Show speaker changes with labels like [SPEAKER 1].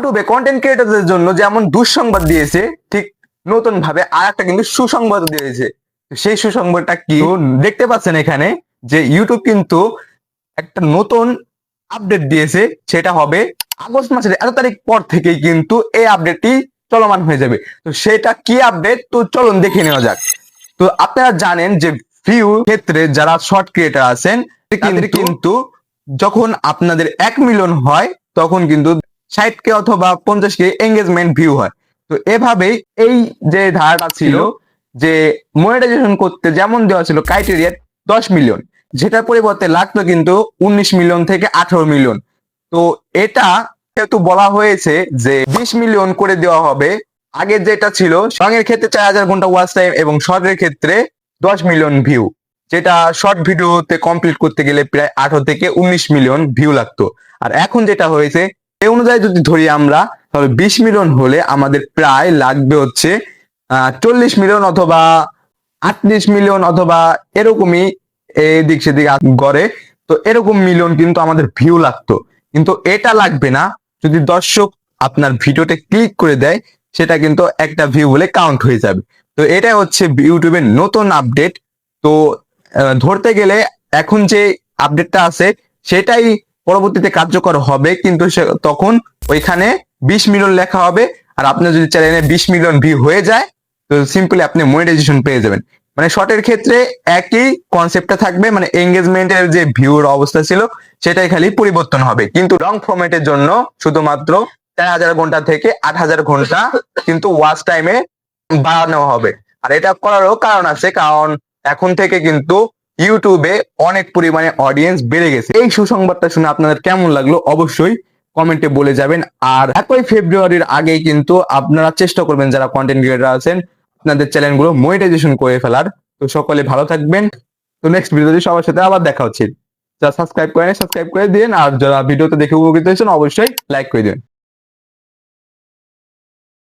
[SPEAKER 1] ইউটিউবে কন্টেন্ট ক্রিয়েটরদের জন্য যেমন দুঃসংবাদ দিয়েছে, ঠিক নতুন ভাবে আর একটা কিন্তু সুসংবাদ দিয়েছে। সেই সুসংবাদটা কি দেখতে পাচ্ছেন এখানে, যে ইউটিউব কিন্তু একটা নতুন আপডেট দিয়েছে। সেটা হবে আগস্ট মাসের 1 তারিখ পর থেকেই কিন্তু এই আপডেটটি চলমান হয়ে যাবে। তো সেটা কি আপডেট, তো চলুন দেখে নেওয়া যাক। তো আপনারা জানেন যে ভিউ ক্ষেত্রে যারা শর্ট ক্রিয়েটর আছেন তাদের কিন্তু যখন আপনাদের 1 মিলিয়ন হয় তখন কিন্তু 60K অথবা 50K এঙ্গেজমেন্ট ভিউ হয়। তো এভাবেই এই যে ধারাটা ছিল যে মনিটাইজেশন করতে যেমন দেওয়া ছিল ক্রাইটেরিয়া 10 মিলিয়ন, যেটার পরিবর্তে লাগতো কিন্তু 19 মিলিয়ন থেকে 18 মিলিয়ন। তো এটা যেহেতু বলা হয়েছে যে 20 মিলিয়ন করে দেওয়া হবে। আগে যেটা ছিল সঙ্গের ক্ষেত্রে 4000 ঘন্টা ওয়াচ টাইম এবং শর্টের ক্ষেত্রে 10 মিলিয়ন ভিউ, যেটা শর্ট ভিডিওতে কমপ্লিট করতে গেলে প্রায় 18 থেকে 19 মিলিয়ন ভিউ লাগতো। আর এখন যেটা হয়েছে এই অনুযায়ী যদি ধরি আমরা, তাহলে 20 মিলিয়ন হলে আমাদের প্রায় লাগবে হচ্ছে 40 মিলিয়ন অথবা 38 মিলিয়ন অথবা এরকমই এদিক সেদিক গড়ে। তো এরকম মিলিয়ন কিন্তু আমাদের ভিউ লাগতো, কিন্তু এটা লাগবে না। যদি দর্শক আপনার ভিডিওতে ক্লিক করে দেয় সেটা কিন্তু একটা ভিউ বলে কাউন্ট হয়ে যাবে। তো এটা হচ্ছে ইউটিউবের নতুন আপডেট। তো ধরতে গেলে এখন যে আপডেটটা আছে সেটাই পরবর্তীতে কার্যকর হবে, কিন্তু তখন ওইখানে 20 মিলিয়ন লেখা হবে। আর আপনার যদি চ্যানেলে 20 মিলিয়ন ভিউ হয়ে যায় তো সিম্পলি আপনি মনিটাইজেশন পেয়ে যাবেন। মানে শর্টের ক্ষেত্রে একই কনসেপ্টটা থাকবে, মানে এঙ্গেজমেন্টের যে ভিউর অবস্থা ছিল সেটাই খালি পরিবর্তন হবে। কিন্তু লং ফরম্যাটের জন্য শুধুমাত্র 4000 ঘন্টা থেকে 8000 ঘন্টা কিন্তু ওয়াচ টাইমে বাড়ানো হবে। আর এটা করারও কারণ আছে, কারণ এখন থেকে কিন্তু ইউটিউবে অনেক পরিমাণে অডিয়েন্স বেড়ে গেছে। এই সুসংবাদটা শুনে আপনাদের কেমন লাগলো অবশ্যই কমেন্টে বলে যাবেন। আর 1 ফেব্রুয়ারির আগেই কিন্তু আপনারা চেষ্টা করবেন যারা কন্টেন্ট ক্রিয়েটর আছেন আপনাদের চ্যানেলগুলো মনিটাইজেশন করে ফেলার। তো সকলে ভালো থাকবেন। তো নেক্সট ভিডিওতে সবার সাথে আবার দেখা হচ্ছে। যারা সাবস্ক্রাইব করেন সাবস্ক্রাইব করে দিন, আর যারা ভিডিওতে দেখে উপকৃত হয়েছেন অবশ্যই লাইক করে দিন।